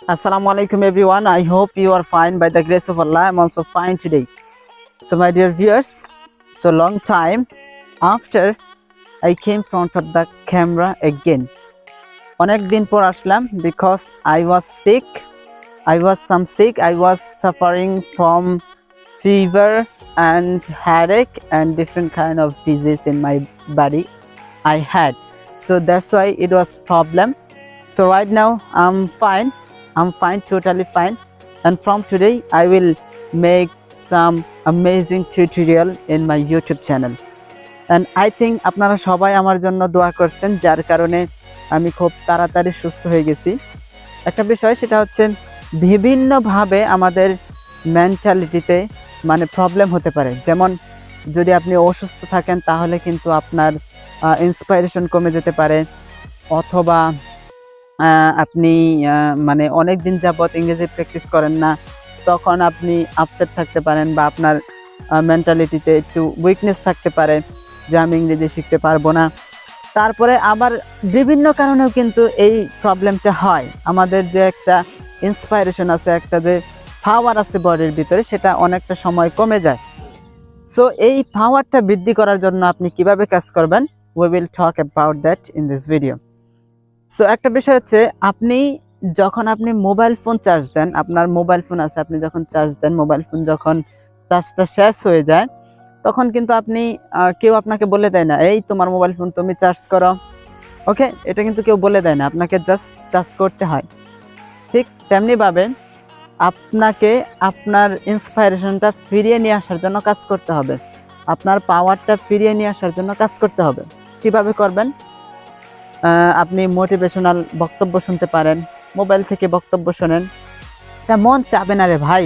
Assalamu alaikum everyone. I hope you are fine by the grace of Allah. I'm also fine today. So my dear viewers, so long time after I came front of the camera again. অনেক দিন পর আসলাম because I was sick. I was suffering from fever and headache and different kind of disease in my body I had. So that's why it was problem. So right now I'm fine, totally fine. And from today I will make some amazing tutorial in my YouTube channel. And I think আপনারা সবাই আমার জন্য দোয়া করছেন, যার কারণে আমি খুব তাড়াতাড়ি সুস্থ হয়ে গেছি। একটা বিষয় সেটা হচ্ছে বিভিন্নভাবে আমাদের মেন্টালিটিতে মানে প্রবলেম হতে পারে। যেমন যদি আপনি অসুস্থ থাকেন তাহলে কিন্তু আপনার ইন্সপাইরেশন কমে যেতে পারে, অথবা আপনি মানে অনেক দিন যাবত ইংরেজি প্র্যাকটিস করেন না, তখন আপনি আপসেট থাকতে পারেন বা আপনার মেন্টালিটিতে একটু উইকনেস থাকতে পারে যে আমি ইংরেজি শিখতে পারবো না। তারপরে আবার বিভিন্ন কারণেও কিন্তু এই প্রবলেমটা হয়। আমাদের যে একটা ইন্সপাইরেশন আছে, একটা যে পাওয়ার আছে বডির ভিতরে, সেটা অনেকটা সময় কমে যায়। সো এই পাওয়ারটা বৃদ্ধি করার জন্য আপনি কিভাবে কাজ করবেন, we will talk about that in this video. So একটা বিষয় হচ্ছে, যখন আপনি মোবাইল ফোন চার্জ দেন, আপনার মোবাইল ফোন আছে, আপনি যখন চার্জ দেন, মোবাইল ফোন যখন চার্জটা শেষ হয়ে যায়, তখন কিন্তু আপনি কেউ আপনাকে বলে দেয় না এই তোমার মোবাইল ফোন তুমি চার্জ করো, ওকে, এটা কিন্তু কেউ বলে দেয় না, আপনাকে জাস্ট চার্জ করতে হয়। ঠিক তেমনিভাবে আপনাকে আপনার ইন্সপাইরেশনটা ফিরিয়ে নিয়ে আসার জন্য কাজ করতে হবে, আপনার পাওয়ারটা ফিরিয়ে নিয়ে আসার জন্য কাজ করতে হবে। কিভাবে করবেন? আপনি মোটিভেশনাল বক্তব্য শুনতে পারেন, মোবাইল থেকে বক্তব্য শোনেন। তা মন চাবে না রে ভাই,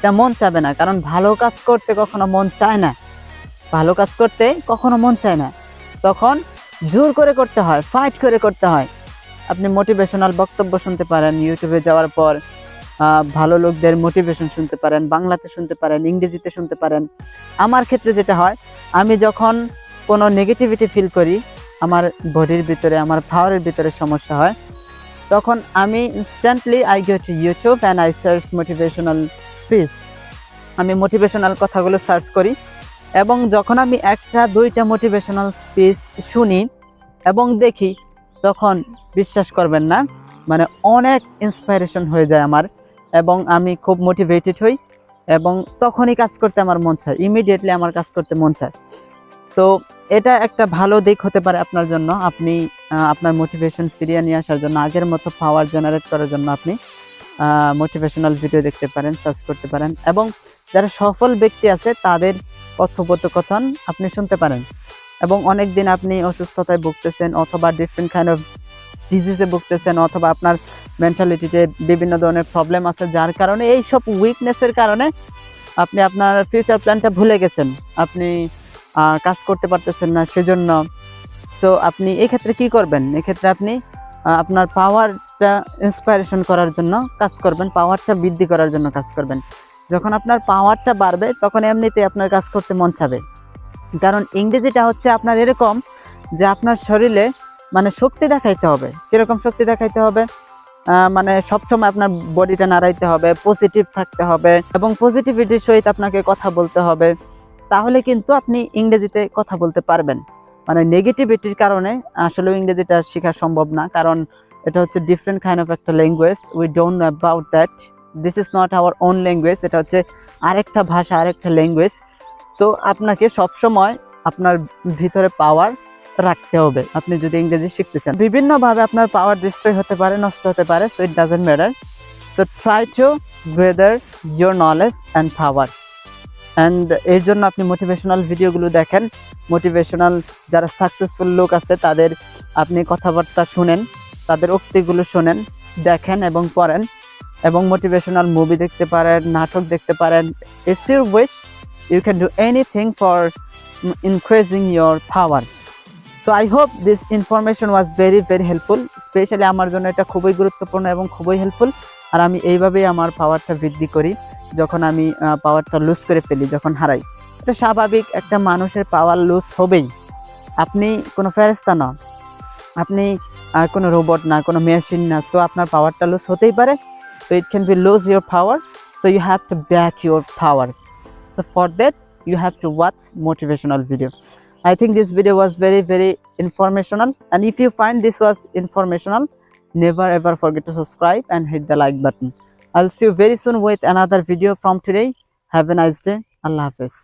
তা মন চাবে না, কারণ ভালো কাজ করতে কখনো মন চায় না, ভালো কাজ করতে কখনো মন চায় না, তখন জোর করে করতে হয়, ফাইট করে করতে হয়। আপনি মোটিভেশনাল বক্তব্য শুনতে পারেন, ইউটিউবে যাওয়ার পর ভালো লোকদের মোটিভেশন শুনতে পারেন, বাংলাতে শুনতে পারেন, ইংরেজিতে শুনতে পারেন। আমার ক্ষেত্রে যেটা হয়, আমি যখন কোনো নেগেটিভিটি ফিল করি, আমার বডির ভিতরে, আমার পাওয়ারের ভিতরে সমস্যা হয়, তখন আমি instantly I go to YouTube and I search motivational speech. আমি মোটিভেশনাল কথাগুলো সার্চ করি, এবং যখন আমি একটা দুইটা মোটিভেশনাল স্পিচ শুনি এবং দেখি, তখন বিশ্বাস করবেন না, মানে অনেক ইন্সপাইরেশন হয়ে যায় আমার, এবং আমি খুব মোটিভেটেড হই, এবং তখনই কাজ করতে আমার মন চায়, ইমিডিয়েটলি আমার কাজ করতে মন চায়। তো এটা একটা ভালো দিক হতে পারে আপনার জন্য। আপনি আপনার মোটিভেশন ফিরিয়ে নিয়ে আসার জন্য, আগের মতো পাওয়ার জেনারেট করার জন্য আপনি মোটিভেশনাল ভিডিও দেখতে পারেন, সার্চ করতে পারেন, এবং যারা সফল ব্যক্তি আছে তাদের কথোপকথন আপনি শুনতে পারেন। এবং অনেক দিন আপনি অসুস্থতায় ভুগতেছেন, অথবা ডিফারেন্ট কাইন্ড অফ ডিজিজে ভুগতেছেন, অথবা আপনার মেন্টালিটিতে বিভিন্ন ধরনের প্রবলেম আছে, যার কারণে এই সব উইকনেসের কারণে আপনি আপনার ফিউচার প্ল্যানটা ভুলে গেছেন, আপনি কাজ করতে পারতেছেন না সেজন্য। সো আপনি এক্ষেত্রে কি করবেন? এক্ষেত্রে আপনি আপনার পাওয়ারটা ইন্সপাইরেশন করার জন্য কাজ করবেন, পাওয়ারটা বৃদ্ধি করার জন্য কাজ করবেন। যখন আপনার পাওয়ারটা বাড়বে, তখন এমনিতেই আপনার কাজ করতে মন চাবে। কারণ ইংরেজিটা হচ্ছে আপনার এরকম যে আপনার শরীরে মানে শক্তি দেখাইতে হবে। কীরকম শক্তি দেখাইতে হবে? মানে সবসময় আপনার বডিটা নাড়াইতে হবে, পজিটিভ থাকতে হবে, এবং পজিটিভিটির সহিত আপনাকে কথা বলতে হবে, তাহলে কিন্তু আপনি ইংরেজিতে কথা বলতে পারবেন। মানে নেগেটিভিটির কারণে আসলে ইংরেজিটা শেখা সম্ভব না, কারণ এটা হচ্ছে ডিফারেন্ট কাইন্ড অফ একটা language. We don't know about that, this is not our own language, এটা হচ্ছে আরেকটা ভাষা, আরেকটা ল্যাঙ্গুয়েজ। সো আপনাকে সবসময় আপনার ভিতরে পাওয়ার রাখতে হবে আপনি যদি ইংরেজি শিখতে চান। বিভিন্নভাবে আপনার পাওয়ার ডিস্ট্রয় হতে পারে, নষ্ট হতে পারে, so it doesn't matter. So try to gather your knowledge and power. And এর জন্য আপনি মোটিভেশনাল ভিডিওগুলো দেখেন, মোটিভেশনাল যারা সাকসেসফুল লোক আছে তাদের আপনি কথাবার্তা শুনেন, তাদের উক্তিগুলো শোনেন, দেখেন এবং পড়েন, এবং মোটিভেশনাল মুভি দেখতে পারেন, নাটক দেখতে পারেন। It's your wish, you can do anything for increasing your power. So I hope this information was very very helpful. Specially আমার জন্য এটা খুবই গুরুত্বপূর্ণ এবং খুবই হেল্পফুল। আর আমি এইভাবেই আমার পাওয়ারটা বৃদ্ধি করি, যখন আমি পাওয়ারটা লুজ করে ফেলি, যখন হারাই। এটা স্বাভাবিক, একটা মানুষের পাওয়ার লুজ হবেই। আপনি কোনো ফেরেশতা না, আপনি কোনো রোবট না, কোনো মেশিন না, সো আপনার পাওয়ারটা লুজ হতেই পারে। so it can be lose your power, so you have to back your power. So for that you have to watch motivational video. I think this video was very informational, and if you find this was informational, never ever forget to subscribe and hit the like button. I'll see you very soon with another video from today. Have a nice day. Allah Hafiz.